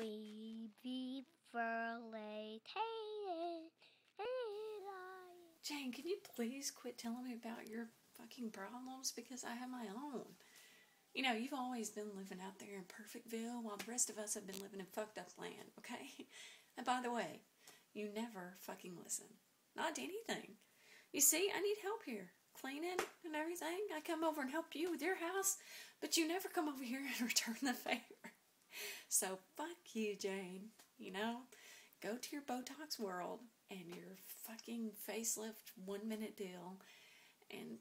baby related. Jane, can you please quit telling me about your fucking problems? Because I have my own. You know, you've always been living out there in Perfectville while the rest of us have been living in fucked up land, okay? And by the way, you never fucking listen. Not to anything. You see, I need help here. Cleaning and everything. I come over and help you with your house, but you never come over here and return the favor. So, fuck you, Jane. You know? Go to your Botox world and your fucking facelift 1 minute deal. And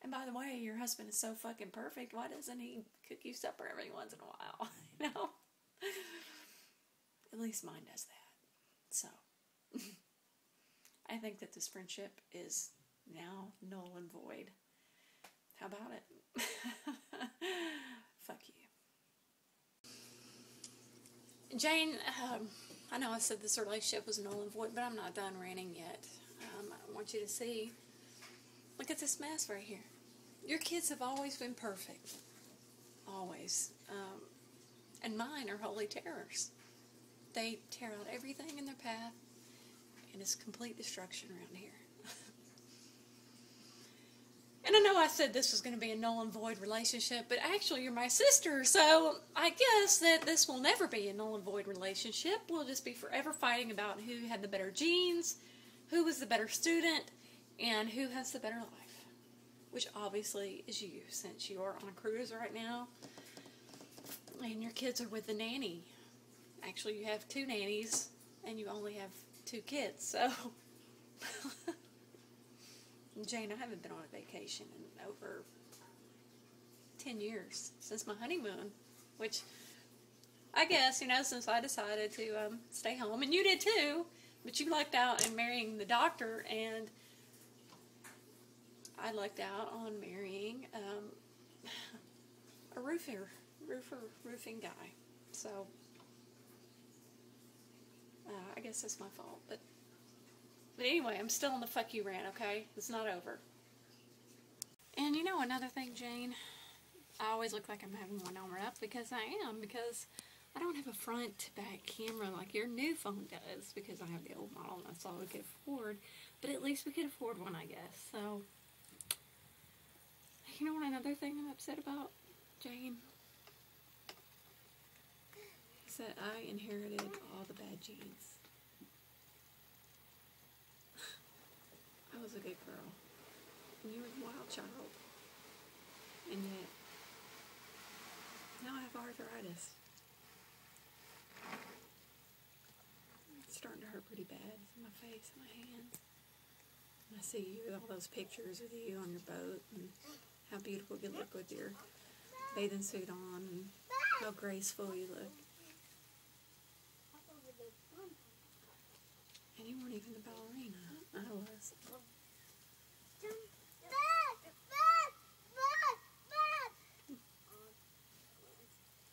and by the way, your husband is so fucking perfect. Why doesn't he cook you supper every once in a while? You know? At least mine does that. So, I think that this friendship is now null and void. How about it? Fuck you. Jane, I know I said this relationship was null and void, but I'm not done ranting yet. I want you to see, look at this mess right here. Your kids have always been perfect. Always. And mine are holy terrors. They tear out everything in their path, and it's complete destruction around here. And I know I said this was going to be a null and void relationship, but actually you're my sister, so I guess that this will never be a null and void relationship. We'll just be forever fighting about who had the better genes, who was the better student, and who has the better life. Which obviously is you, since you are on a cruise right now, and your kids are with the nanny. Actually, you have 2 nannies, and you only have 2 kids, so... Jane, I haven't been on a vacation in over 10 years, since my honeymoon, which, I guess, you know, since I decided to stay home, and you did too, but you lucked out in marrying the doctor, and I lucked out on marrying a roofing guy, so... I guess that's my fault, but anyway, I'm still on the fuck you rant, okay? It's not over. And you know another thing, Jane? I always look like I'm having one arm up, because I am, because I don't have a front-to-back camera like your new phone does, because I have the old model and that's all we could afford, but at least we could afford one, I guess, so... You know what another thing I'm upset about, Jane? That I inherited all the bad genes. I was a good girl, and you were the wild child, and yet now I have arthritis. It's starting to hurt pretty bad in my face and my hands. And I see you with all those pictures of you on your boat, and how beautiful you look with your bathing suit on, and how graceful you look. And you weren't even the ballerina. I was.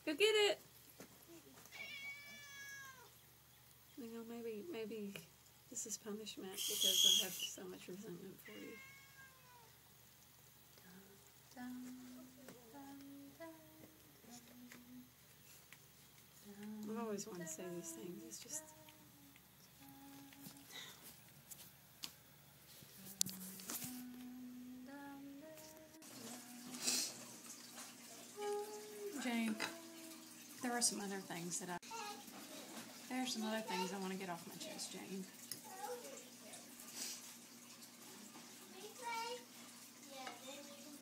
Go get it! You know, maybe this is punishment because I have so much resentment for you. I've always wanted to say these things. It's just... Jane, there are some other things that there's some other things I want to get off my chest, Jane.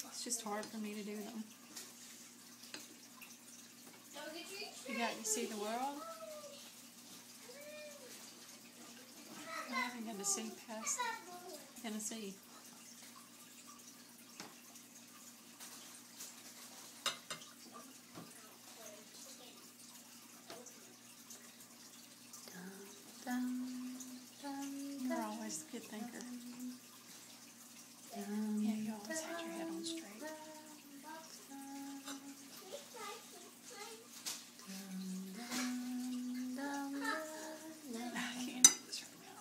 It's just hard for me to do them. You got to see the world. I haven't got to see past Tennessee. You're always a good thinker. Yeah, you always had your head on straight. I can't do this right now.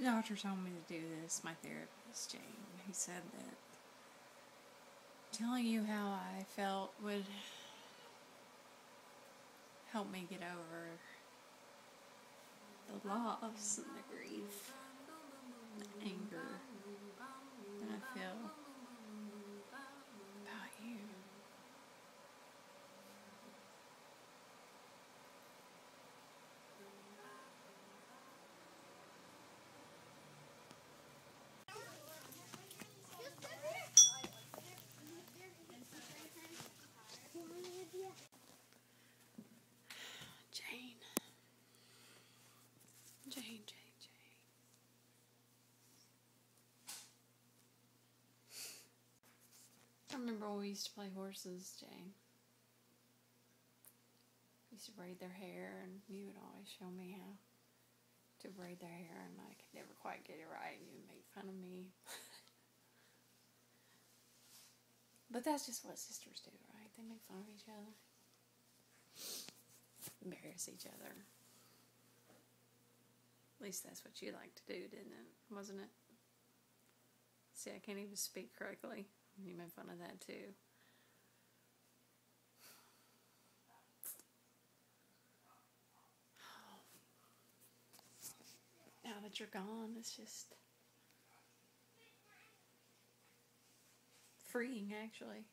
doctor told me to do this, my therapist, Jane. He said that telling you how I felt would help me get over the loss and the grief, the anger that I feel about you. Jane. Jane. I remember when we used to play horses, Jane. We used to braid their hair, and you would always show me how to braid their hair, and I could never quite get it right. You would make fun of me. But that's just what sisters do, right? They make fun of each other. Embarrass each other. At least that's what you like to do, didn't it? Wasn't it? See, I can't even speak correctly. You made fun of that too. Now that you're gone, it's just freeing, actually.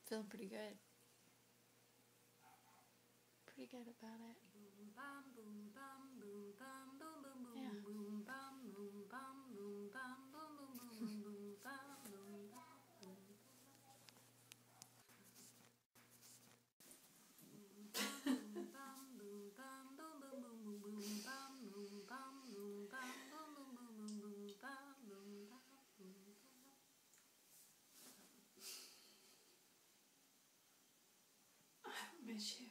Feeling pretty good. Pretty good about it. Yeah. I miss you.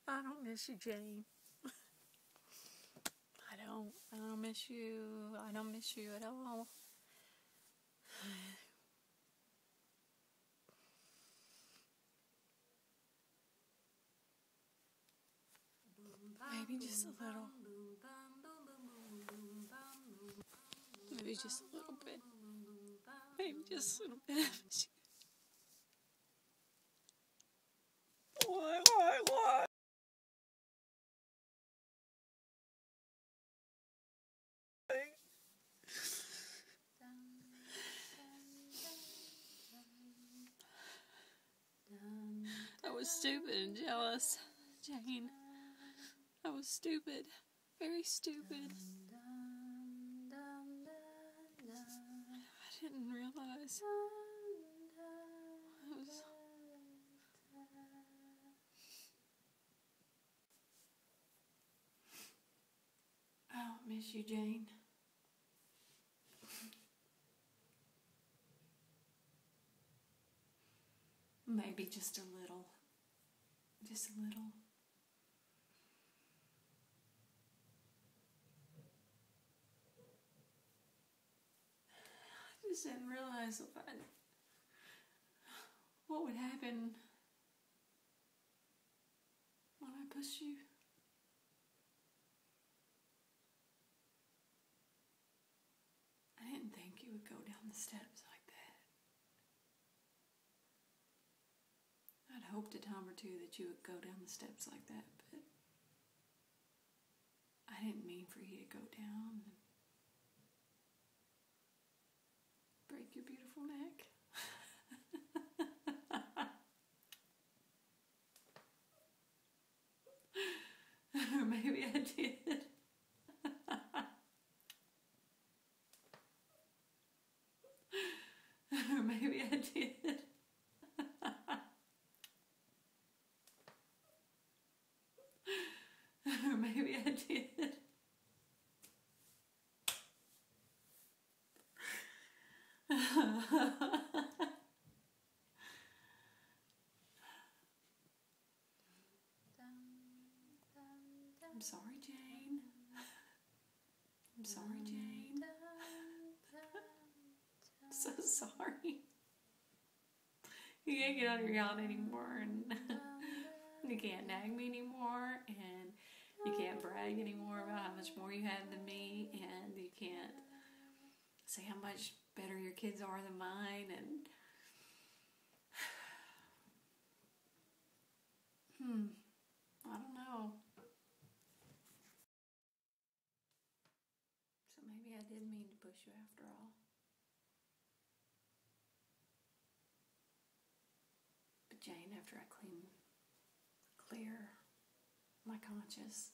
I don't miss you, Jane. I don't miss you. I don't miss you at all. Maybe just a little. Maybe just a little bit. Maybe just a little bit. I miss you. Why? I was stupid and jealous, Jane. I was stupid. Very stupid. I didn't realize. I don't miss you, Jane. Maybe just a little. Just a little. I just didn't realize what would happen when I pushed you. I didn't think you would go down the steps like that. I'd hoped a time or two that you would go down the steps like that, but I didn't mean for you to go down and break your beautiful neck. Or maybe I did. Or maybe I did. Or maybe I did. I'm sorry, Jane. I'm sorry, Jane. I'm so sorry. You can't get on your yacht anymore, and you can't nag me anymore, and you can't brag anymore about how much more you have than me, and you can't say how much better your kids are than mine, and I don't know. So maybe I did mean to push you after all. But Jane, after I clear my conscience,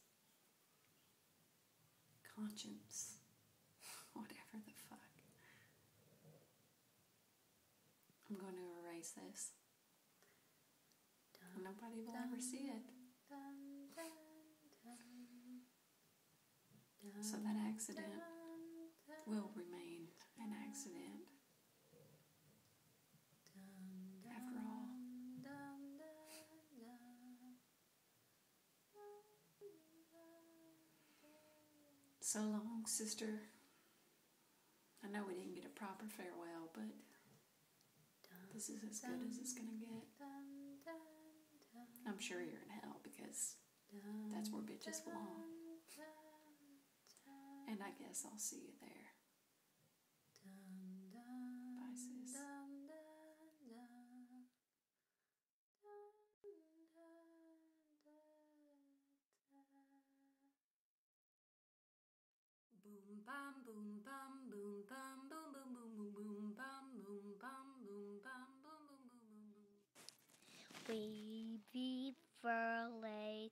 whatever the fuck, I'm going to erase this. And nobody will ever see it. So that accident will remain an accident. After all. So long, sister. I know we didn't get a proper farewell, but this is as good as it's gonna get. I'm sure you're in hell because that's where bitches belong. And I guess I'll see you there. Bye, sis. Boom bam boom bam boom bam boom boom boom boom boom bam boom bam boom bam boom boom boom boom boom. We be related.